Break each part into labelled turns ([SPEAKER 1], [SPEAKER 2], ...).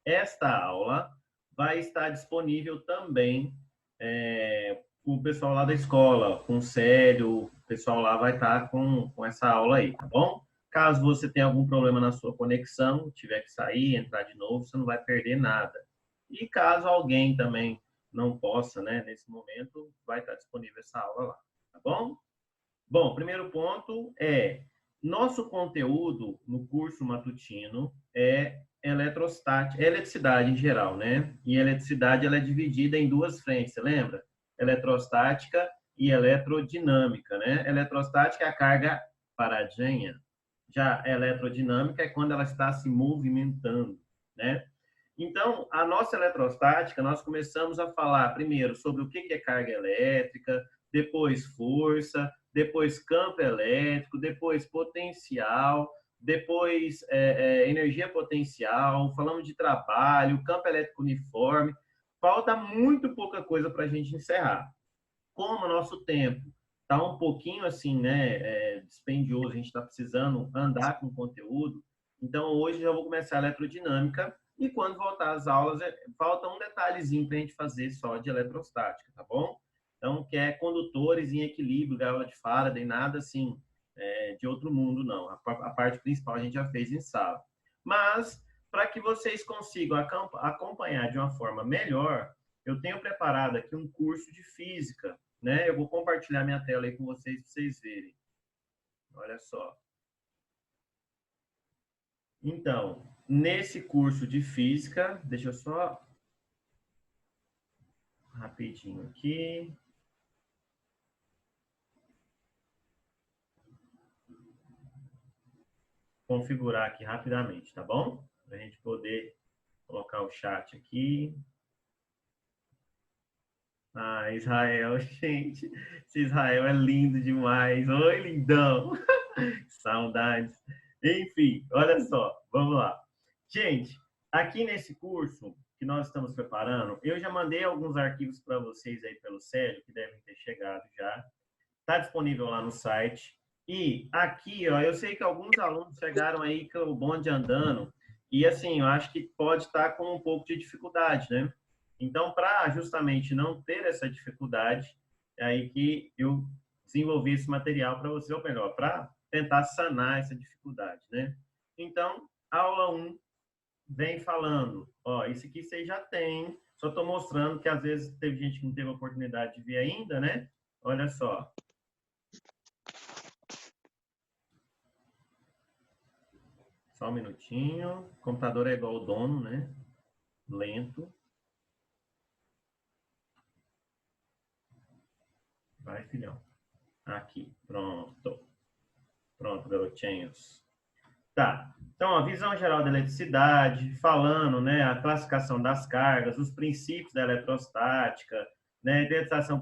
[SPEAKER 1] esta aula vai estar disponível também o pessoal lá da escola, com o Célio, o pessoal lá vai estar com essa aula aí, tá bom? Caso você tenha algum problema na sua conexão, tiver que sair, entrar de novo, você não vai perder nada. E caso alguém também não possa, né, nesse momento, vai estar disponível essa aula lá, tá bom? Bom, primeiro ponto é, nosso conteúdo no curso matutino é eletrostática, eletricidade em geral, né? E a eletricidade ela é dividida em duas frentes, você lembra? Eletrostática e eletrodinâmica, né? Eletrostática é a carga paradinha, já a eletrodinâmica é quando ela está se movimentando, né? Então, a nossa eletrostática, nós começamos a falar primeiro sobre o que é carga elétrica, depois força, depois campo elétrico, depois potencial, depois energia potencial, falamos de trabalho, campo elétrico uniforme. Falta muito pouca coisa para a gente encerrar. Como o nosso tempo está um pouquinho assim, né, dispendioso, a gente está precisando andar com conteúdo, então hoje já vou começar a eletrodinâmica e quando voltar às aulas, falta um detalhezinho para a gente fazer só de eletrostática, tá bom? Então, que é condutores em equilíbrio, gaiola de Faraday, nada assim de outro mundo, não. A parte principal a gente já fez em sala. Mas, para que vocês consigam acompanhar de uma forma melhor, eu tenho preparado aqui um curso de física, né? Eu vou compartilhar minha tela aí com vocês, para vocês verem. Olha só. Então, nesse curso de física, deixa eu só rapidinho aqui. Configurar aqui rapidamente, tá bom? Para a gente poder colocar o chat aqui. Ah, Israel, gente. Esse Israel é lindo demais. Oi, lindão. Saudades. Enfim, olha só, vamos lá. Gente, aqui nesse curso que nós estamos preparando, eu já mandei alguns arquivos para vocês aí pelo Célio, que devem ter chegado já. Está disponível lá no site. E aqui, ó, eu sei que alguns alunos chegaram aí com o bonde andando, e assim, eu acho que pode estar com um pouco de dificuldade, né? Então, para justamente não ter essa dificuldade, é aí que eu desenvolvi esse material para você, ou melhor, para tentar sanar essa dificuldade, né? Então, aula 1 vem falando, ó, isso aqui você já tem, só estou mostrando que às vezes teve gente que não teve a oportunidade de ver ainda, né? Olha só. Só um minutinho. O computador é igual ao dono, né? Lento. Vai, filhão. Aqui. Pronto. Pronto, garotinhos. Tá. Então, a visão geral da eletricidade, falando, né, a classificação das cargas, os princípios da eletrostática, né, identificação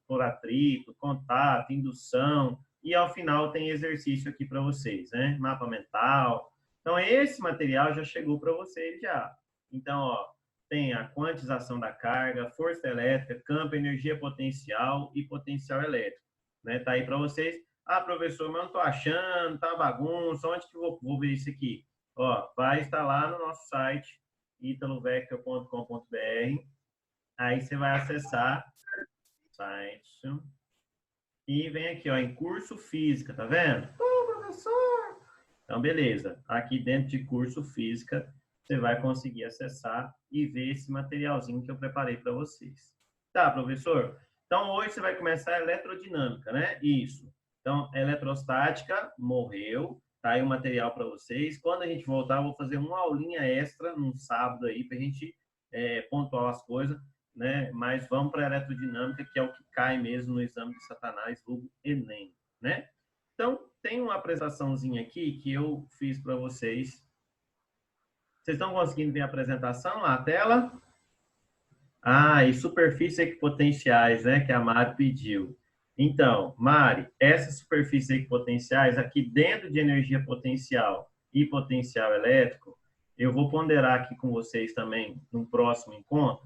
[SPEAKER 1] por atrito, contato, indução, e ao final tem exercício aqui para vocês, né? Mapa mental. Então, esse material já chegou para vocês já. Então, ó, tem a quantização da carga, força elétrica, campo, energia potencial e potencial elétrico, né? Tá aí para vocês. Ah, professor, mas eu não estou achando, tá bagunça, onde que eu vou ver isso aqui? Ó, vai estar lá no nosso site, italovecchio.com.br. Aí você vai acessar o site e vem aqui, ó, em curso física, tá vendo? Professor! Então, beleza. Aqui dentro de curso física, você vai conseguir acessar e ver esse materialzinho que eu preparei para vocês. Tá, professor? Então, hoje você vai começar a eletrodinâmica, né? Isso. Então, eletrostática, morreu. Tá aí o material para vocês. Quando a gente voltar, eu vou fazer uma aulinha extra num sábado aí, para a gente pontuar as coisas, né? Mas vamos para a eletrodinâmica, que é o que cai mesmo no exame de Satanás, do Enem, né? Então, tem uma apresentaçãozinha aqui que eu fiz para vocês. Vocês estão conseguindo ver a apresentação lá, a tela? Ah, e superfícies equipotenciais, né, que a Mari pediu. Então, Mari, essas superfícies equipotenciais, aqui dentro de energia potencial e potencial elétrico, eu vou ponderar aqui com vocês também no próximo encontro,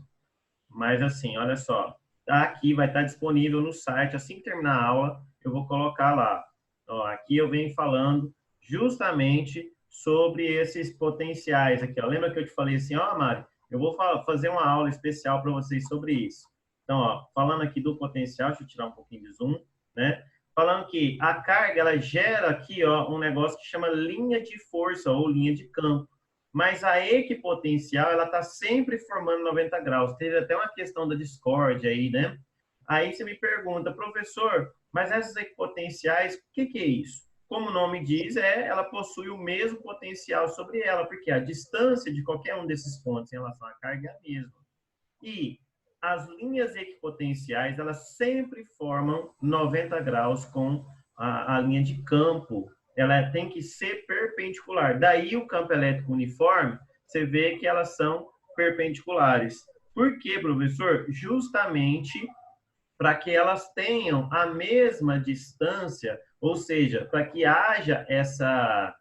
[SPEAKER 1] mas assim, olha só, aqui vai estar disponível no site, assim que terminar a aula, eu vou colocar lá. Ó, aqui eu venho falando justamente sobre esses potenciais aqui, ó. Lembra que eu te falei assim, ó, Mari, eu vou fazer uma aula especial para vocês sobre isso. Então, ó, falando aqui do potencial, deixa eu tirar um pouquinho de zoom, né? Falando que a carga, ela gera aqui, ó, um negócio que chama linha de força ou linha de campo. Mas a equipotencial, ela está sempre formando 90 graus. Teve até uma questão da discórdia aí, né? Aí você me pergunta, professor, mas essas equipotenciais, o que é isso? Como o nome diz, ela possui o mesmo potencial sobre ela, porque a distância de qualquer um desses pontos em relação à carga é a mesma. E as linhas equipotenciais, elas sempre formam 90 graus com a linha de campo. Ela tem que ser perpendicular. Daí o campo elétrico uniforme, você vê que elas são perpendiculares. Por quê, professor? Justamente para que elas tenham a mesma distância, ou seja, para que haja essa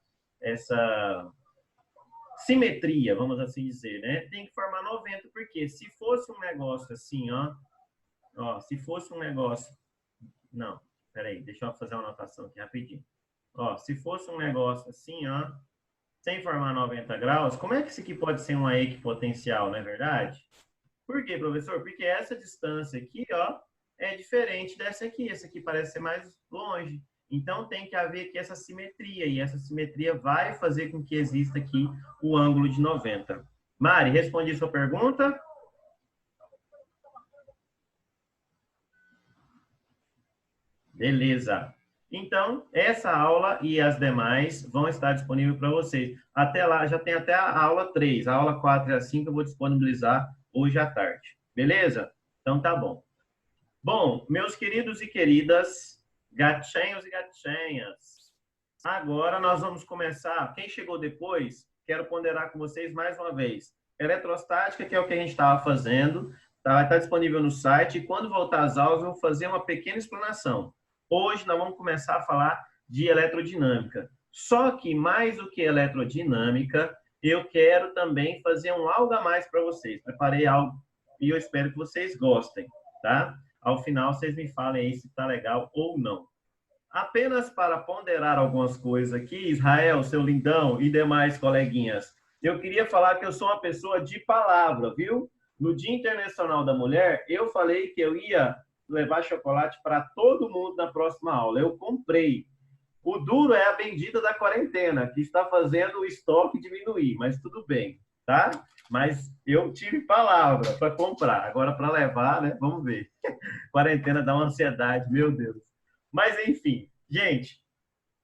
[SPEAKER 1] simetria, vamos assim dizer, né? Tem que formar 90, porque se fosse um negócio assim, ó, se fosse um negócio, não, peraí, deixa eu fazer uma anotação aqui rapidinho. Ó, se fosse um negócio assim, ó, sem formar 90 graus, como é que isso aqui pode ser uma equipotencial, não é verdade? Por quê, professor? Porque essa distância aqui, ó, é diferente dessa aqui. Essa aqui parece ser mais longe. Então, tem que haver aqui essa simetria. E essa simetria vai fazer com que exista aqui o ângulo de 90. Mari, respondi sua pergunta? Beleza. Então, essa aula e as demais vão estar disponíveis para vocês. Até lá, já tem até a aula 3. A aula 4 e a 5 eu vou disponibilizar hoje à tarde. Beleza? Então, tá bom. Bom, meus queridos e queridas, gatinhos e gatinhas, agora nós vamos começar. Quem chegou depois, quero ponderar com vocês mais uma vez. Eletrostática, que é o que a gente estava fazendo, tá? Vai estar disponível no site. E quando voltar às aulas, eu vou fazer uma pequena explanação. Hoje nós vamos começar a falar de eletrodinâmica. Só que, mais do que elerodinâmica, eu quero também fazer um algo a mais para vocês. Preparei algo e eu espero que vocês gostem, tá? Ao final, vocês me falem aí se está legal ou não. Apenas para ponderar algumas coisas aqui, Israel, seu lindão e demais coleguinhas, eu queria falar que eu sou uma pessoa de palavra, viu? No Dia Internacional da Mulher, eu falei que eu ia levar chocolate para todo mundo na próxima aula. Eu comprei. O duro é a bendita da quarentena, que está fazendo o estoque diminuir, mas tudo bem, tá? Mas eu tive palavra para comprar. Agora, para levar, né? Vamos ver. Quarentena dá uma ansiedade, meu Deus. Mas, enfim, gente,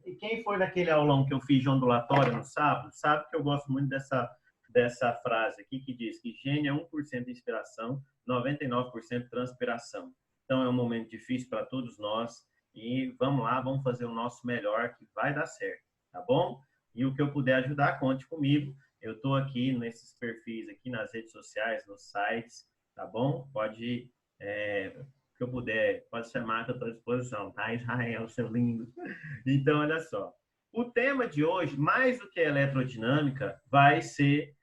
[SPEAKER 1] e quem foi naquele aulão que eu fiz de ondulatória no sábado, sabe que eu gosto muito dessa frase aqui que diz que gênio é 1% de inspiração, 99% transpiração. Então, é um momento difícil para todos nós e vamos lá, vamos fazer o nosso melhor que vai dar certo, tá bom? E o que eu puder ajudar, conte comigo. Eu estou aqui nesses perfis, aqui nas redes sociais, nos sites, tá bom? Pode, que eu puder, pode chamar que eu estou à disposição, tá? Israel, seu lindo. Então, olha só. O tema de hoje, mais do que eletrodinâmica, vai ser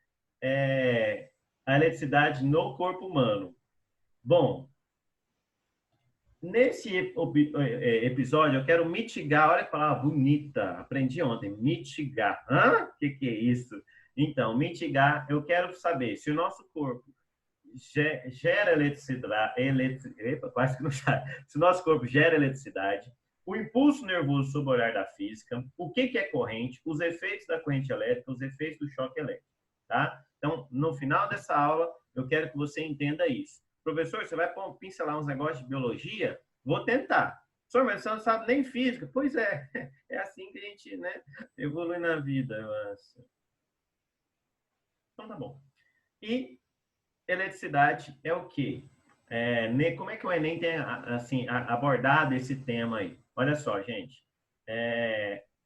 [SPEAKER 1] a eletricidade no corpo humano. Bom, nesse episódio, eu quero mitigar, olha que palavra bonita, aprendi ontem, mitigar. Hã? O que é isso? Então, mitigar, eu quero saber se o nosso corpo gera eletricidade, quase que não sai. Se o nosso corpo gera eletricidade, o impulso nervoso sob o olhar da física, o que é corrente, os efeitos da corrente elétrica, os efeitos do choque elétrico, tá? Então, no final dessa aula, eu quero que você entenda isso. Professor, você vai pincelar uns negócios de biologia? Vou tentar. Professor, mas você não sabe nem física. Pois é, é assim que a gente, né, evolui na vida. Então, tá bom. E eletricidade é o quê? Como é que o Enem tem assim, abordado esse tema aí? Olha só, gente.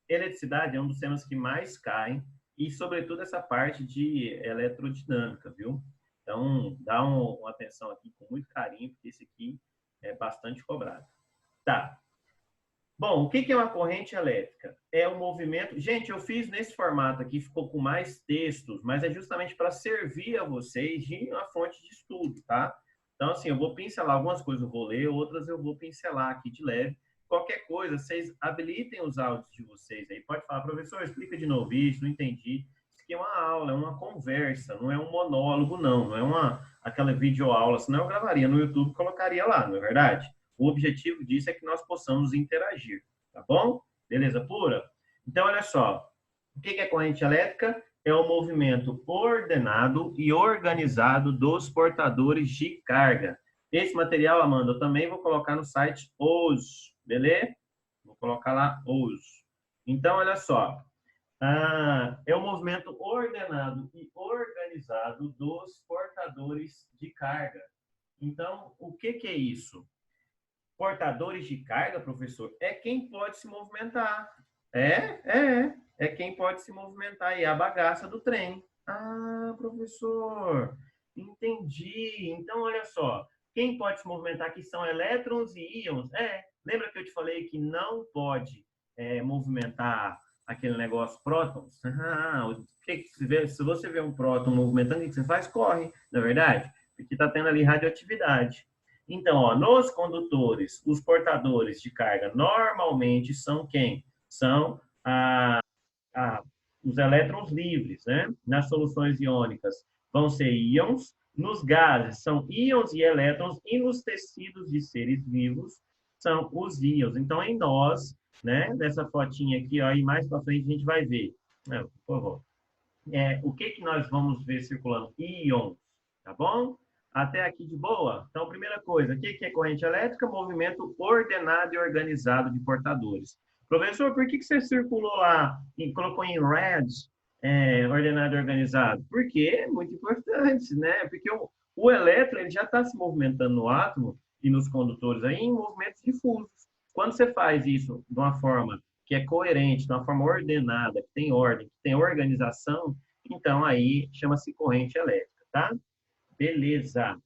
[SPEAKER 1] Eletricidade é um dos temas que mais caem e, sobretudo, essa parte de eletrodinâmica, viu? Então, dá uma atenção aqui com muito carinho, porque esse aqui é bastante cobrado. Tá. Bom, o que é uma corrente elétrica? É um movimento... Gente, eu fiz nesse formato aqui, ficou com mais textos, mas é justamente para servir a vocês de uma fonte de estudo, tá? Então, assim, eu vou pincelar algumas coisas, eu vou ler, outras eu vou pincelar aqui de leve, qualquer coisa, vocês habilitem os áudios de vocês aí. Pode falar, professor, explica de novo isso, não entendi. Isso aqui é uma aula, é uma conversa, não é um monólogo, não é aquela videoaula, senão eu gravaria no YouTube e colocaria lá, não é verdade? O objetivo disso é que nós possamos interagir, tá bom? Beleza pura? Então, olha só, o que é corrente elétrica? É o movimento ordenado e organizado dos portadores de carga. Esse material, Amanda, eu também vou colocar no site hoje, beleza? Vou colocar lá hoje. Então, olha só. É o movimento ordenado e organizado dos portadores de carga. Então, o que é isso? Portadores de carga, professor, é quem pode se movimentar. É quem pode se movimentar. E é a bagaça do trem. Ah, professor, entendi. Então, olha só. Quem pode se movimentar aqui são elétrons e íons. Lembra que eu te falei que não pode movimentar aquele negócio prótons? Se você vê um próton movimentando, o que você faz? Corre, não é verdade? Porque está tendo ali radioatividade. Então, ó, nos condutores, os portadores de carga normalmente são quem? São os elétrons livres, né? Nas soluções iônicas vão ser íons, nos gases são íons e elétrons, e nos tecidos de seres vivos são os íons. Então, em nós, né, nessa fotinha aqui, ó, e mais para frente a gente vai ver. Por favor. O que nós vamos ver circulando? Íons, tá bom? Até aqui de boa? Então, primeira coisa, o que é corrente elétrica? Movimento ordenado e organizado de portadores. Professor, por que você circulou lá e colocou em red, ordenado e organizado? Porque é muito importante, né? Porque o elétron ele já está se movimentando no átomo e nos condutores aí em movimentos difusos. Quando você faz isso de uma forma que é coerente, de uma forma ordenada, que tem ordem, que tem organização, então aí chama-se corrente elétrica, tá? Beleza.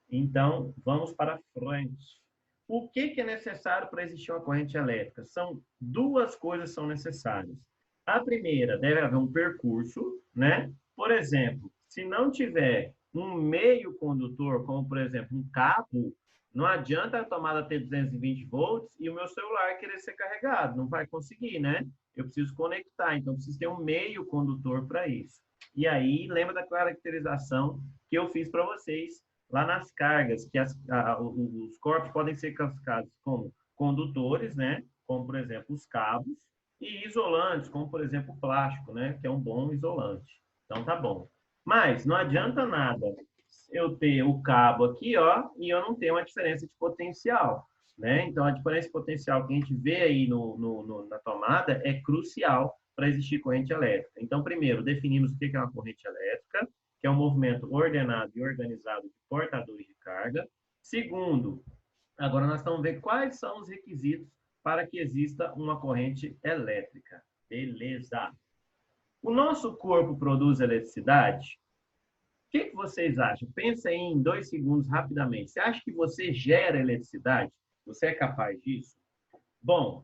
[SPEAKER 1] Então, vamos para frente. O que é necessário para existir uma corrente elétrica? São duas coisas que são necessárias. A primeira, deve haver um percurso, né? Por exemplo, se não tiver um meio condutor, como por exemplo um cabo, não adianta a tomada ter 220 volts e o meu celular querer ser carregado. Não vai conseguir, né? Eu preciso conectar, então preciso ter um meio condutor para isso. E aí, lembra da caracterização que eu fiz para vocês lá nas cargas, que os corpos podem ser classificados como condutores, né? Como, por exemplo, os cabos, e isolantes, como, por exemplo, o plástico, né? Que é um bom isolante. Então, tá bom. Mas não adianta nada eu ter o cabo aqui, ó, e eu não ter uma diferença de potencial, né? Então, a diferença de potencial que a gente vê aí na tomada é crucial para existir corrente elétrica. Então, primeiro, definimos o que é uma corrente elétrica, que é um movimento ordenado e organizado de portadores de carga. Segundo, agora nós estamos vendo quais são os requisitos para que exista uma corrente elétrica. Beleza. O nosso corpo produz eletricidade? O que vocês acham? Pensa aí em 2 segundos rapidamente. Você acha que você gera eletricidade? Você é capaz disso? Bom,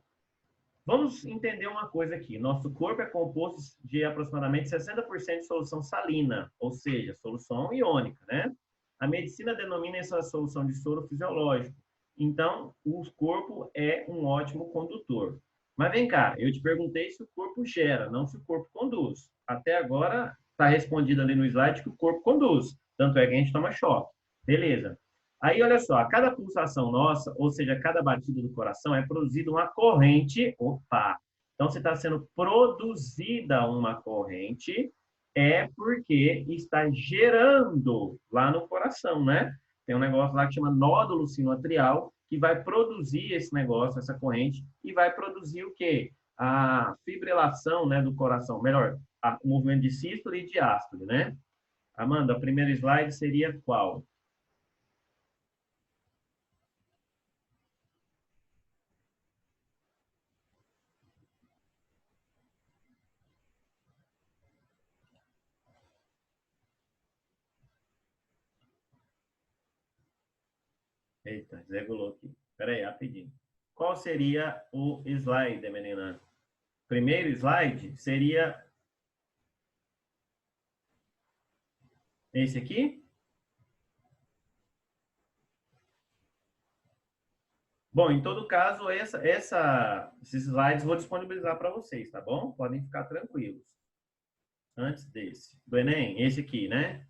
[SPEAKER 1] vamos entender uma coisa aqui. Nosso corpo é composto de aproximadamente 60% de solução salina, ou seja, solução iônica, né? A medicina denomina essa solução de soro fisiológico. Então, o corpo é um ótimo condutor. Mas vem cá, eu te perguntei se o corpo gera, não se o corpo conduz. Até agora, está respondido ali no slide que o corpo conduz. Tanto é que a gente toma choque. Beleza. Aí, olha só, a cada pulsação nossa, ou seja, a cada batida do coração, é produzida uma corrente. Opa! Então, se está sendo produzida uma corrente, é porque está gerando lá no coração, né? Tem um negócio lá que chama nódulo sinoatrial, que vai produzir esse negócio, essa corrente, e vai produzir o quê? A fibrilação, né, do coração. Melhor, o movimento de sístole e diástole, né? Amanda, o primeiro slide seria qual? Eita, desregulou aqui. Espera aí, rapidinho. Qual seria o slide, menina? Primeiro slide seria esse aqui? Bom, em todo caso, esses slides vou disponibilizar para vocês, tá bom? Podem ficar tranquilos. Antes desse. Do Enem, esse aqui, né?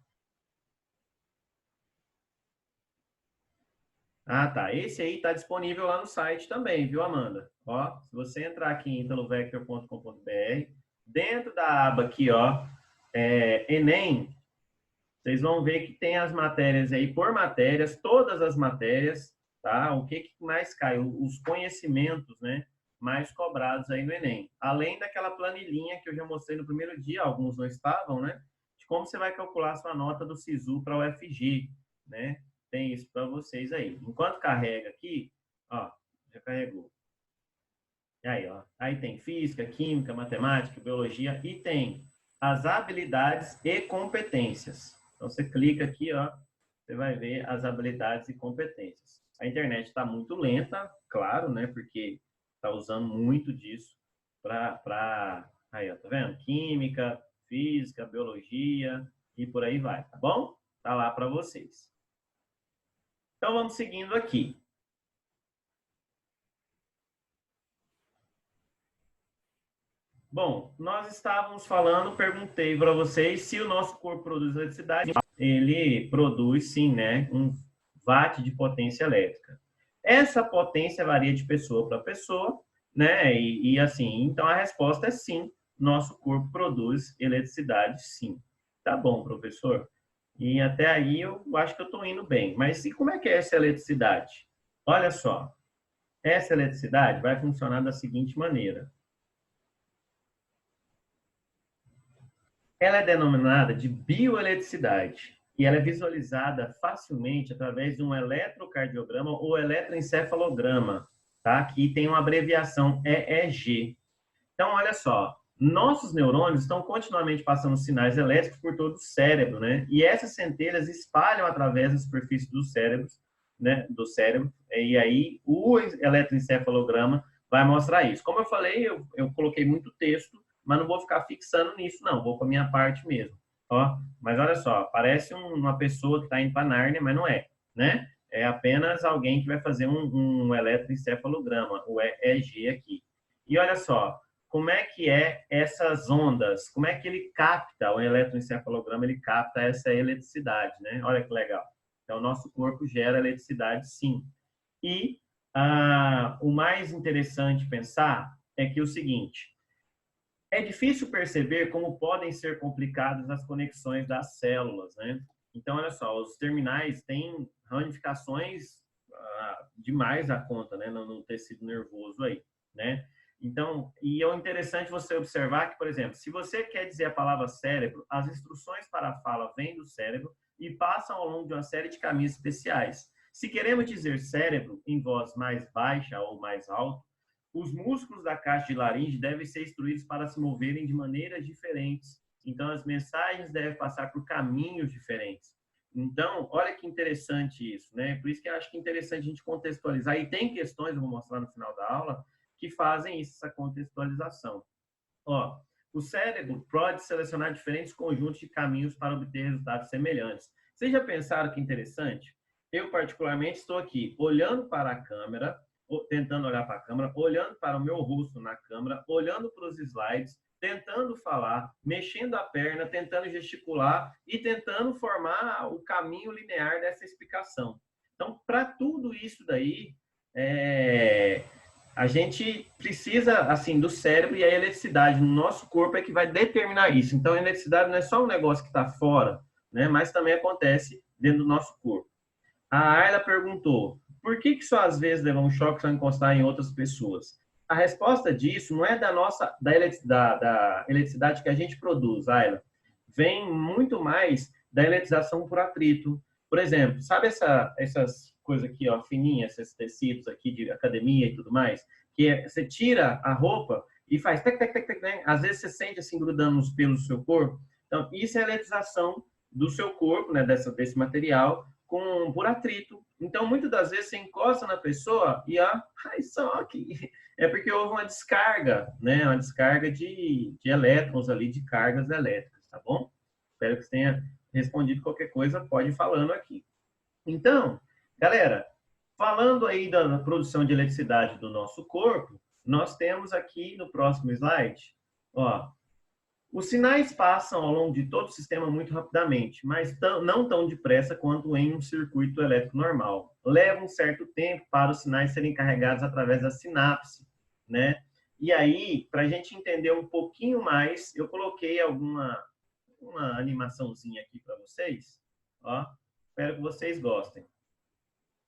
[SPEAKER 1] Ah, tá. Esse aí está disponível lá no site também, viu, Amanda? Ó, se você entrar aqui em italvector.com.br, dentro da aba aqui, ó, Enem, vocês vão ver que tem as matérias aí por matérias, todas as matérias, tá? O que, que mais cai? Os conhecimentos, né? Mais cobrados aí no Enem. Além daquela planilhinha que eu já mostrei no primeiro dia, alguns não estavam, né? De como você vai calcular sua nota do SISU para o UFG, né? Tem isso para vocês aí. Enquanto carrega aqui, ó, já carregou. E aí, ó, aí tem física, química, matemática, biologia e tem as habilidades e competências. Então você clica aqui, ó, você vai ver as habilidades e competências. A internet está muito lenta, claro, né? Porque está usando muito disso para aí, ó, tá vendo? Química, física, biologia e por aí vai, tá bom? Tá lá para vocês. Então vamos seguindo aqui. Bom, nós estávamos falando, perguntei para vocês se o nosso corpo produz eletricidade. Ele produz, sim, né, um watt de potência elétrica. Essa potência varia de pessoa para pessoa, né, e assim, então a resposta é sim, nosso corpo produz eletricidade, sim. Tá bom, professor? E até aí eu acho que eu estou indo bem. Mas e como é que é essa eletricidade? Olha só, essa eletricidade vai funcionar da seguinte maneira. Ela é denominada de bioeletricidade e ela é visualizada facilmente através de um eletrocardiograma ou eletroencefalograma, tá? Que tem uma abreviação EEG. Então, olha só, nossos neurônios estão continuamente passando sinais elétricos por todo o cérebro, né? E essas centelhas espalham através da superfície do cérebro, né? Do cérebro. E aí, o eletroencefalograma vai mostrar isso. Como eu falei, eu coloquei muito texto, mas não vou ficar fixando nisso, não. Vou para a minha parte mesmo. Ó, mas olha só, parece uma pessoa que está indo para Nárnia, mas não é, né? É apenas alguém que vai fazer um eletroencefalograma, o EEG aqui. E olha só, como é que é essas ondas? Como é que ele capta, o eletroencefalograma, ele capta essa eletricidade, né? Olha que legal. Então, o nosso corpo gera eletricidade, sim. E o mais interessante pensar é que o seguinte, é difícil perceber como podem ser complicadas as conexões das células, né? Então, olha só, os terminais têm ramificações demais a conta, né? No tecido nervoso aí, né? Então, e é interessante você observar que, por exemplo, se você quer dizer a palavra cérebro, as instruções para a fala vêm do cérebro e passam ao longo de uma série de caminhos especiais. Se queremos dizer cérebro em voz mais baixa ou mais alta, os músculos da caixa de laringe devem ser instruídos para se moverem de maneiras diferentes. Então, as mensagens devem passar por caminhos diferentes. Então, olha que interessante isso, né? Por isso que eu acho que é interessante a gente contextualizar. E tem questões, eu vou mostrar no final da aula, que fazem isso, essa contextualização. Ó, o cérebro pode selecionar diferentes conjuntos de caminhos para obter resultados semelhantes. Vocês já pensaram que interessante? Eu, particularmente, estou aqui olhando para a câmera, tentando olhar para a câmera, olhando para o meu rosto na câmera, olhando para os slides, tentando falar, mexendo a perna, tentando gesticular e tentando formar o caminho linear dessa explicação. Então, para tudo isso daí, a gente precisa, assim, do cérebro e a eletricidade no nosso corpo é que vai determinar isso. Então, a eletricidade não é só um negócio que está fora, né? Mas também acontece dentro do nosso corpo. A Ayla perguntou, por que só às vezes levamos choque ao encostar em outras pessoas? A resposta disso não é da eletricidade que a gente produz, Ayla. Vem muito mais da eletrização por atrito. Por exemplo, sabe essas coisas aqui, ó, fininhas, esses tecidos aqui de academia e tudo mais, você tira a roupa e faz tec, tec, tec, tec, né? Às vezes você sente assim grudando nos pelos do seu corpo. Então, isso é a eletrização do seu corpo, né, desse material, por atrito. Então, muitas das vezes você encosta na pessoa e só que é porque houve uma descarga, né? Uma descarga de elétrons ali, de cargas elétricas, tá bom? Espero que você tenha respondido qualquer coisa, pode ir falando aqui. Então, galera, Falando aí da produção de eletricidade do nosso corpo, nós temos aqui no próximo slide, ó, os sinais passam ao longo de todo o sistema muito rapidamente, mas não tão depressa quanto em um circuito elétrico normal. Leva um certo tempo para os sinais serem carregados através da sinapse, né? E aí, para a gente entender um pouquinho mais, eu coloquei uma animaçãozinha aqui para vocês. Ó, espero que vocês gostem.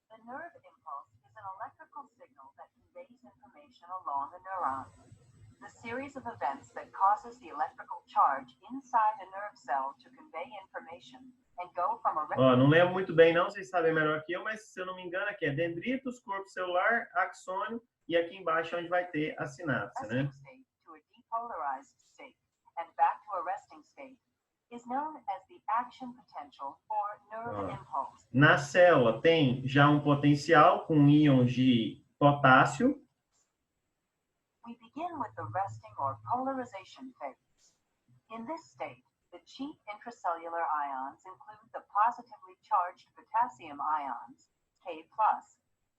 [SPEAKER 2] The nerve impulse is an electrical signal that conveys information along a neuron. The series of events that causes the electrical charge inside a nerve cell to convey information and go from a...
[SPEAKER 1] Ó, não lembro muito bem não, vocês sabem melhor que eu, mas se eu não me engano aqui é dendritos, corpo celular, axônio e aqui embaixo é onde vai ter a sinapse, né?
[SPEAKER 2] To a depolarized state and back to a resting state is known as the action potential or nerve impulse.
[SPEAKER 1] Na célula tem já um potencial com íons de potássio.
[SPEAKER 2] We begin with the resting or polarization phase. In this state, the chief intracellular ions include the positively charged potassium ions, K+,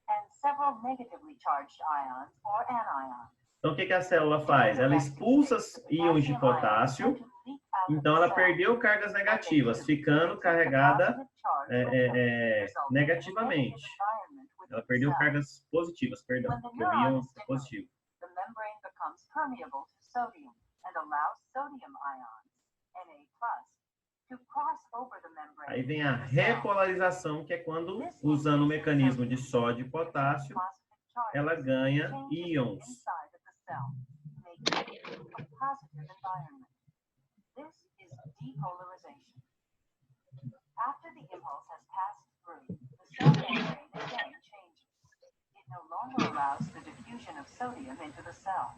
[SPEAKER 2] and several negatively charged ions or anions.
[SPEAKER 1] Então, o que a célula faz? Ela expulsa os íons de potássio, então ela perdeu cargas negativas, ficando carregada negativamente. Ela perdeu cargas positivas, perdão, porque o íon é positivo.
[SPEAKER 2] The membrane becomes permeable to sodium and allows sodium ions, Na+, to cross over the membrane.
[SPEAKER 1] Aí vem a repolarização, que é quando, usando o mecanismo de sódio e potássio, ela ganha íons.
[SPEAKER 2] This is depolarization. After the impulse has passed through, the cell membrane again changes. It no longer allows the diffusion of sodium into the cell.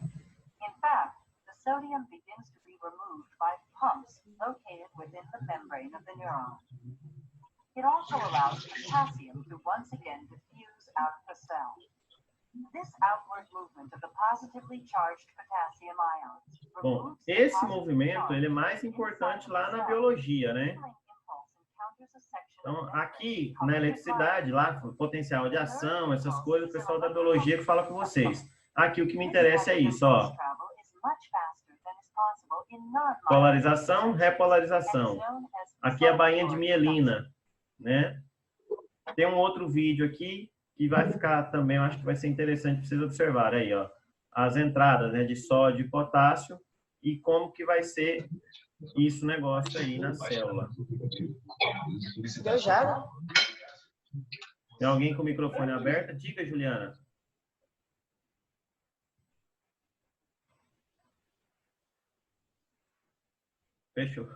[SPEAKER 2] In fact, the sodium begins to be removed by pumps located within the membrane of the neuron. It also allows potassium to once again diffuse out of the cell. This outward movement of the positively charged potassium ions.
[SPEAKER 1] Bom, esse movimento ele é mais importante lá na biologia, né? Então, aqui na eletricidade, lá, potencial de ação, essas coisas, o pessoal da biologia que fala com vocês. Aqui o que me interessa é isso, ó. Polarização, repolarização. Aqui é a bainha de mielina, né? Tem um outro vídeo aqui que vai ficar também, eu acho que vai ser interessante para vocês observarem aí, ó. As entradas, né, de sódio e potássio e como que vai ser isso negócio aí na célula.
[SPEAKER 3] Eu já.
[SPEAKER 1] Tem alguém com o microfone aberto? Diga, Juliana. Fechou.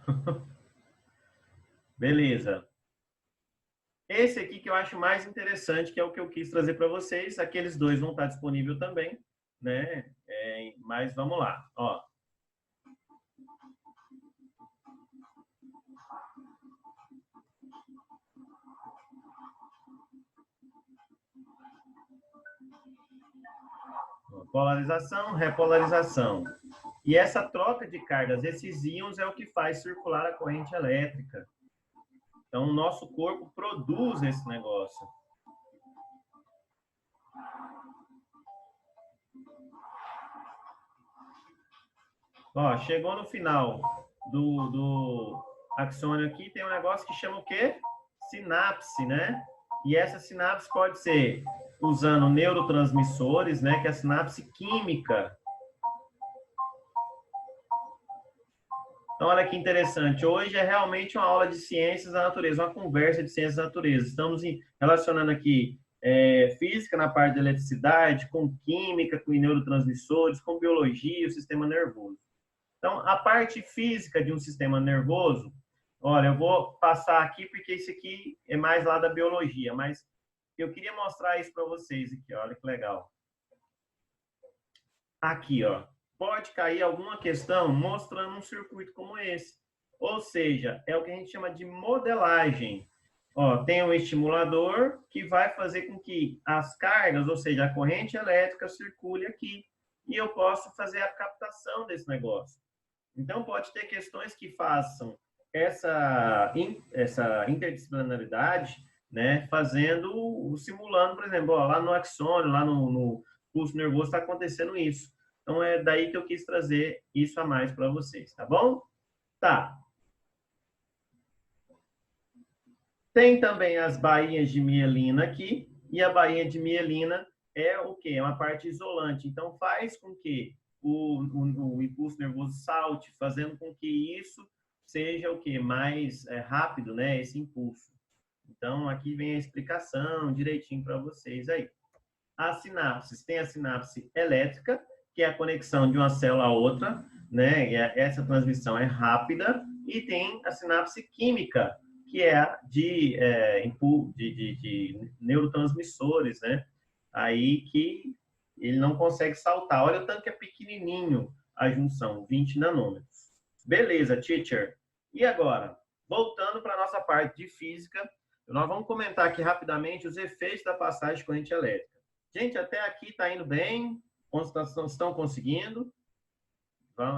[SPEAKER 1] Beleza. Esse aqui que eu acho mais interessante, que é o que eu quis trazer para vocês. Aqueles dois vão estar disponíveis também, né? Mas vamos lá, ó. Polarização, repolarização. E essa troca de cargas, esses íons, é o que faz circular a corrente elétrica. Então, o nosso corpo produz esse negócio. Ó, chegou no final do axônio aqui, tem um negócio que chama o quê? Sinapse, né? E essa sinapse pode ser usando neurotransmissores, né? Que é a sinapse química. Então, olha que interessante. Hoje é realmente uma aula de ciências da natureza, uma conversa de ciências da natureza. Estamos relacionando aqui física na parte da eletricidade, com química, com neurotransmissores, com biologia e o sistema nervoso. Então, a parte física de um sistema nervoso, olha, eu vou passar aqui porque isso aqui é mais lá da biologia, mas eu queria mostrar isso para vocês aqui, olha que legal. Aqui, ó. Pode cair alguma questão mostrando um circuito como esse. Ou seja, é o que a gente chama de modelagem. Ó, tem um estimulador que vai fazer com que as cargas, ou seja, a corrente elétrica circule aqui. E eu posso fazer a captação desse negócio. Então, pode ter questões que façam essa interdisciplinaridade né? Simulando, por exemplo, ó, lá no axônio, lá no pulso nervoso está acontecendo isso. Então, é daí que eu quis trazer isso a mais para vocês, tá bom? Tá. Tem também as bainhas de mielina aqui, e a bainha de mielina é o quê? É uma parte isolante. Então, faz com que o impulso nervoso salte, fazendo com que isso seja o quê? Mais rápido, né? Esse impulso. Então, aqui vem a explicação direitinho para vocês aí. As sinapses, tem a sinapse elétrica, que é a conexão de uma célula a outra, né? E essa transmissão é rápida, e tem a sinapse química, que é a de neurotransmissores, né? Aí que ele não consegue saltar. Olha o tanto que é pequenininho a junção, 20 nanômetros. Beleza, teacher. E agora, voltando para a nossa parte de física, nós vamos comentar aqui rapidamente os efeitos da passagem de corrente elétrica. Gente, até aqui está indo bem? Estão conseguindo?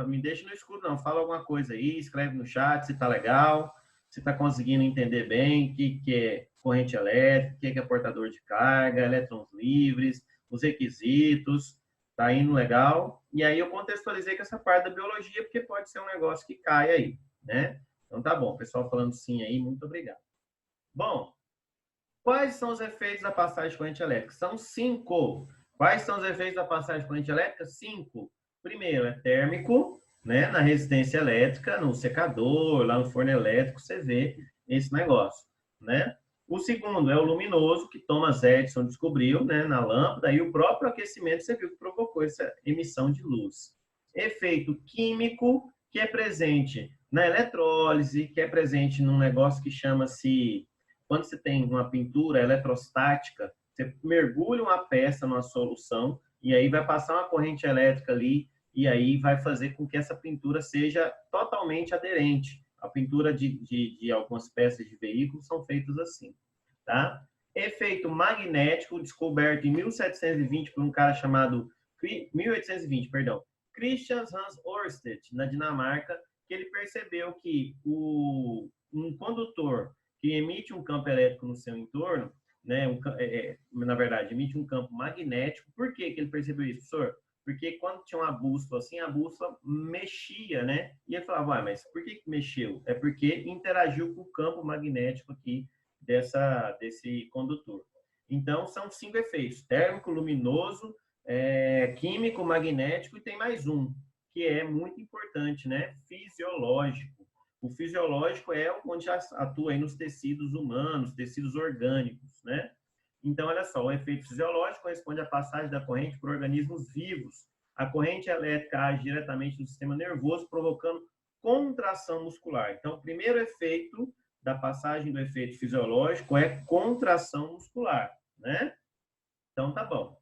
[SPEAKER 1] Me deixa no escuro, não. Fala alguma coisa aí, escreve no chat se está legal, se está conseguindo entender bem o que é corrente elétrica, o que é portador de carga, elétrons livres, os requisitos. Está indo legal? E aí eu contextualizei com essa parte da biologia, porque pode ser um negócio que cai aí, né? Então tá bom, pessoal falando sim aí, muito obrigado. Bom, quais são os efeitos da passagem de corrente elétrica? São 5. Quais são os efeitos da passagem de corrente elétrica? 5. Primeiro, é térmico, né? Na resistência elétrica, no secador, lá no forno elétrico, você vê esse negócio, né? O segundo é o luminoso, que Thomas Edison descobriu, né, na lâmpada, e o próprio aquecimento, você viu que provocou essa emissão de luz. Efeito químico, que é presente na eletrólise, que é presente num negócio que chama-se... Quando você tem uma pintura eletrostática, você mergulha uma peça numa solução e aí vai passar uma corrente elétrica ali e aí vai fazer com que essa pintura seja totalmente aderente. A pintura de algumas peças de veículos são feitas assim, tá? Efeito magnético, descoberto em 1720 por um cara chamado... 1820, perdão. Christian Hans Ørsted, na Dinamarca, que ele percebeu que um condutor que emite um campo elétrico no seu entorno, né, na verdade, emite um campo magnético. Por que ele percebeu isso, professor? Porque quando tinha uma bússola assim, a bússola mexia, né? E ele falava, mas por que mexeu? É porque interagiu com o campo magnético aqui desse condutor. Então, são 5 efeitos: térmico, luminoso, químico, magnético, e tem mais um, que é muito importante, né? Fisiológico. O fisiológico é onde atua aí nos tecidos humanos, tecidos orgânicos, né? Então, olha só, o efeito fisiológico corresponde à passagem da corrente por organismos vivos. A corrente elétrica age diretamente no sistema nervoso, provocando contração muscular. Então, o primeiro efeito da passagem do efeito fisiológico é contração muscular, né? Então, tá bom.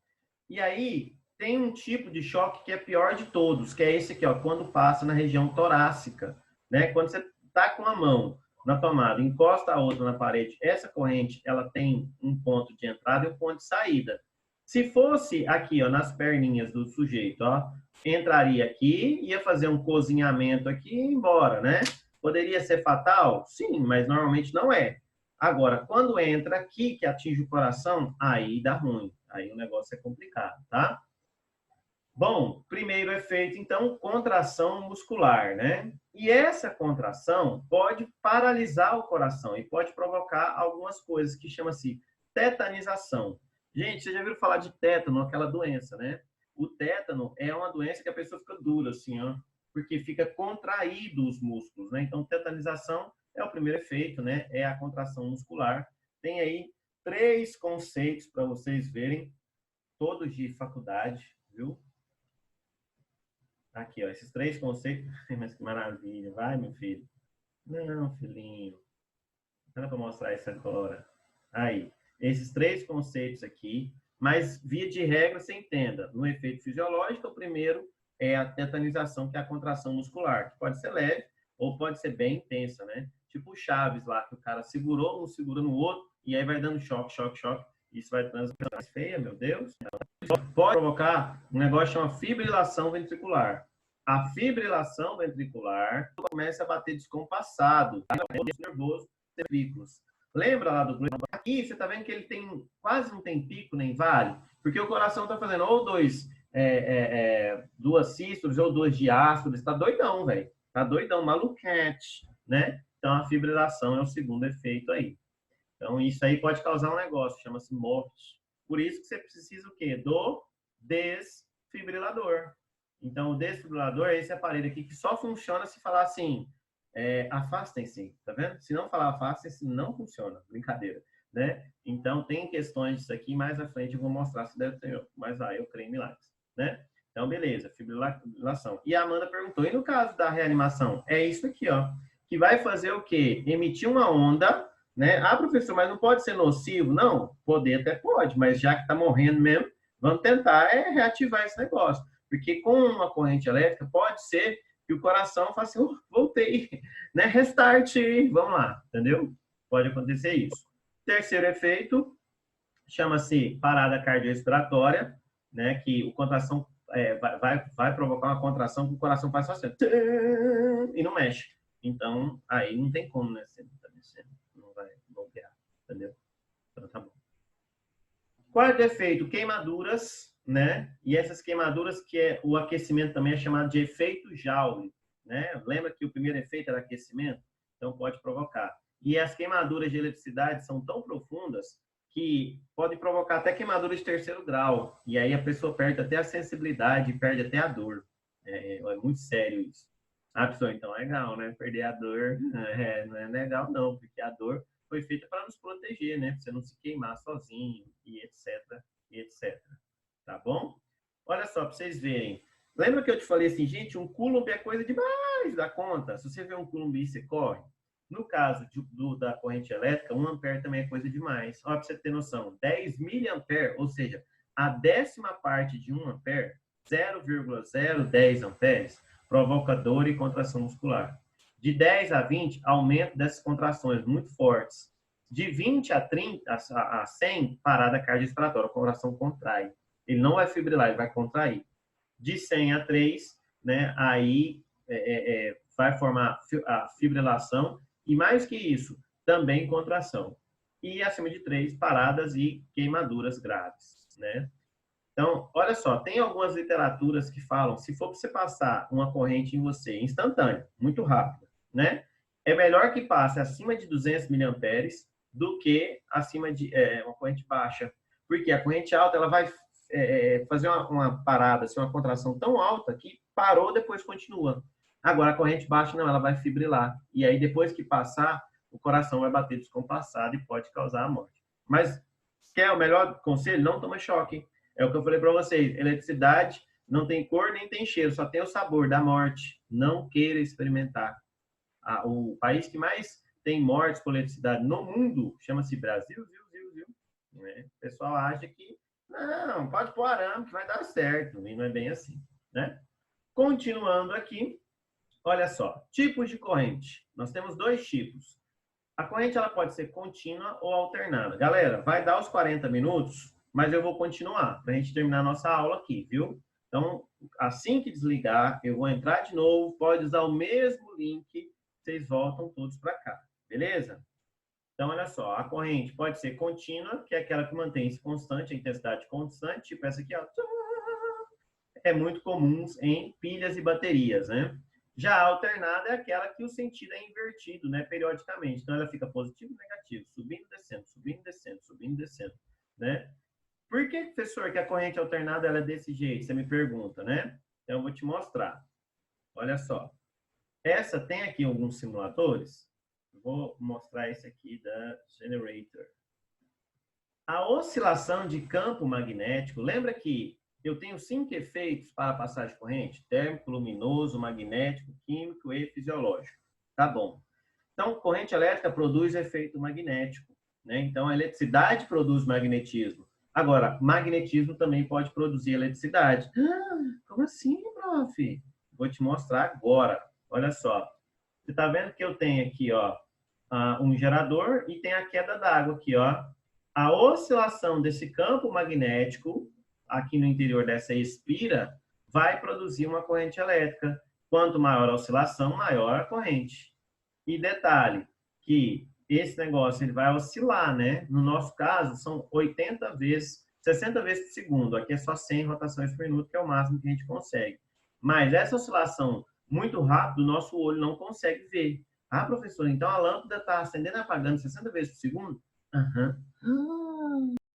[SPEAKER 1] E aí, tem um tipo de choque que é pior de todos, que é esse aqui, ó, quando passa na região torácica, né? Quando você tá com a mão na tomada, encosta a outra na parede, essa corrente, ela tem um ponto de entrada e um ponto de saída. Se fosse aqui, ó, nas perninhas do sujeito, ó, entraria aqui, ia fazer um cozinhamento aqui e ir embora, né? Poderia ser fatal? Sim, mas normalmente não é. Agora, quando entra aqui, que atinge o coração, aí dá ruim. Aí o negócio é complicado, tá? Bom, primeiro efeito, então, contração muscular, né? E essa contração pode paralisar o coração e pode provocar algumas coisas que chama-se tetanização. Gente, vocês já viram falar de tétano, aquela doença, né? O tétano é uma doença que a pessoa fica dura, assim, ó, porque fica contraído os músculos, né? Então, tetanização é o primeiro efeito, né? É a contração muscular. Tem aí 3 conceitos para vocês verem, todos de faculdade, viu? Aqui, ó, esses 3 conceitos. Mas que maravilha. Vai, meu filho. Não, filhinho. Não é para mostrar isso agora. Aí, esses 3 conceitos aqui, mas via de regra você entenda. No efeito fisiológico, o primeiro é a tetanização, que é a contração muscular, que pode ser leve ou pode ser bem intensa, né? Tipo o Chaves lá, que o cara segurou um, segura no outro, e aí vai dando choque, choque, choque. Isso vai transmitir mais feia, meu Deus. Pode provocar um negócio chamado fibrilação ventricular. A fibrilação ventricular começa a bater descompassado, nervoso, ventrículos. Lembra lá do glutamate? Aqui você está vendo que ele tem quase não tem pico nem vale, porque o coração está fazendo ou duas sístoles ou duas diástoles. Está doidão, velho. Está doidão, maluquete, né? Então a fibrilação é o segundo efeito aí. Então isso aí pode causar um negócio, chama-se morte. Por isso que você precisa o quê? Do desfibrilador. Então o desfibrilador é esse aparelho aqui que só funciona se falar assim, afastem-se, tá vendo? Se não falar afastem-se, não funciona, brincadeira, né? Então tem questões disso aqui, mais à frente eu vou mostrar se deve ter, mas eu creio em milagres, né? Então beleza, fibrilação. E a Amanda perguntou, e no caso da reanimação? É isso aqui, ó, que vai fazer o quê? Emitir uma onda, né? Ah, professor, mas não pode ser nocivo? Não, poder até pode, mas já que tá morrendo mesmo, vamos tentar reativar esse negócio. Porque com uma corrente elétrica pode ser que o coração faça assim, voltei, né? Restart, vamos lá, entendeu? Pode acontecer isso. Terceiro efeito, chama-se parada cardiorrespiratória, né? Que o contração vai provocar uma contração que o coração faz só assim, e não mexe. Então, aí não tem como, né? Você não vai bloquear, entendeu? Então, tá bom. Quarto efeito, queimaduras, né? E essas queimaduras que o aquecimento também é chamado de efeito Joule, né? Lembra que o primeiro efeito era aquecimento? Então pode provocar. E as queimaduras de eletricidade são tão profundas que podem provocar até queimaduras de terceiro grau. E aí a pessoa perde até a sensibilidade, perde até a dor. É muito sério isso. Ah, pessoal, então é legal, né? Perder a dor não é legal não, porque a dor foi feita para nos proteger, né? Para você não se queimar sozinho e etc, e etc. Tá bom? Olha só, para vocês verem. Lembra que eu te falei assim, gente, um coulomb é coisa demais da conta. Se você vê um coulomb e você corre. No caso da corrente elétrica, 1 ampere também é coisa demais. Olha, para você ter noção, 10 miliampere, ou seja, a 10ª parte de 1 ampere, 0,010 amperes, provoca dor e contração muscular. De 10 a 20, aumento dessas contrações muito fortes. De 20 a 30, a 100, parada cardiorrespiratória, o coração contrai. Ele não vai fibrilar, ele vai contrair. De 100 a 3, né, aí vai formar a fibrilação e, mais que isso, também contração. E acima de 3, paradas e queimaduras graves, né? Então, olha só, tem algumas literaturas que falam, se for para você passar uma corrente em você instantânea, muito rápida, né? É melhor que passe acima de 200 miliamperes do que acima de uma corrente baixa. Porque a corrente alta, ela vai fazer uma parada, assim, uma contração tão alta que parou, depois continua. Agora, a corrente baixa, não, ela vai fibrilar. E aí, depois que passar, o coração vai bater descompassado e pode causar a morte. Mas, quer o melhor conselho? Não toma choque. É o que eu falei para vocês. Eletricidade não tem cor nem tem cheiro, só tem o sabor da morte. Não queira experimentar. O país que mais tem mortes por eletricidade no mundo chama-se Brasil, viu? Né? O pessoal acha que não, pode pôr arame que vai dar certo. E não é bem assim, né? Continuando aqui, olha só. Tipos de corrente. Nós temos 2 tipos. A corrente ela pode ser contínua ou alternada. Galera, vai dar os 40 minutos, mas eu vou continuar para a gente terminar a nossa aula aqui, viu? Então, assim que desligar, eu vou entrar de novo, pode usar o mesmo link, vocês voltam todos para cá, beleza? Então, olha só, a corrente pode ser contínua, que é aquela que mantém-se constante, a intensidade constante, tipo essa aqui, ó. É muito comum em pilhas e baterias, né? Já a alternada é aquela que o sentido é invertido, né, periodicamente. Então, ela fica positivo e negativo, subindo, descendo, subindo, descendo, subindo, descendo, né? Por que, professor, que a corrente alternada ela é desse jeito? Você me pergunta, né? Então, eu vou te mostrar. Olha só. Essa tem aqui alguns simuladores. Vou mostrar esse aqui da Generator. A oscilação de campo magnético, lembra que eu tenho 5 efeitos para a passagem de corrente? Térmico, luminoso, magnético, químico e fisiológico. Tá bom. Então, corrente elétrica produz efeito magnético, né? Então, a eletricidade produz magnetismo. Agora, magnetismo também pode produzir eletricidade. Como assim, prof? Vou te mostrar agora. Olha só. Você está vendo que eu tenho aqui, ó, um gerador e tem a queda d'água aqui, ó. A oscilação desse campo magnético aqui no interior dessa espira vai produzir uma corrente elétrica. Quanto maior a oscilação, maior a corrente. E detalhe, que esse negócio ele vai oscilar, né? No nosso caso, são 80 vezes, 60 vezes por segundo. Aqui é só 100 rotações por minuto, que é o máximo que a gente consegue. Mas essa oscilação muito rápida, o nosso olho não consegue ver. Ah, professor, então a lâmpada está acendendo e apagando 60 vezes por segundo? Aham.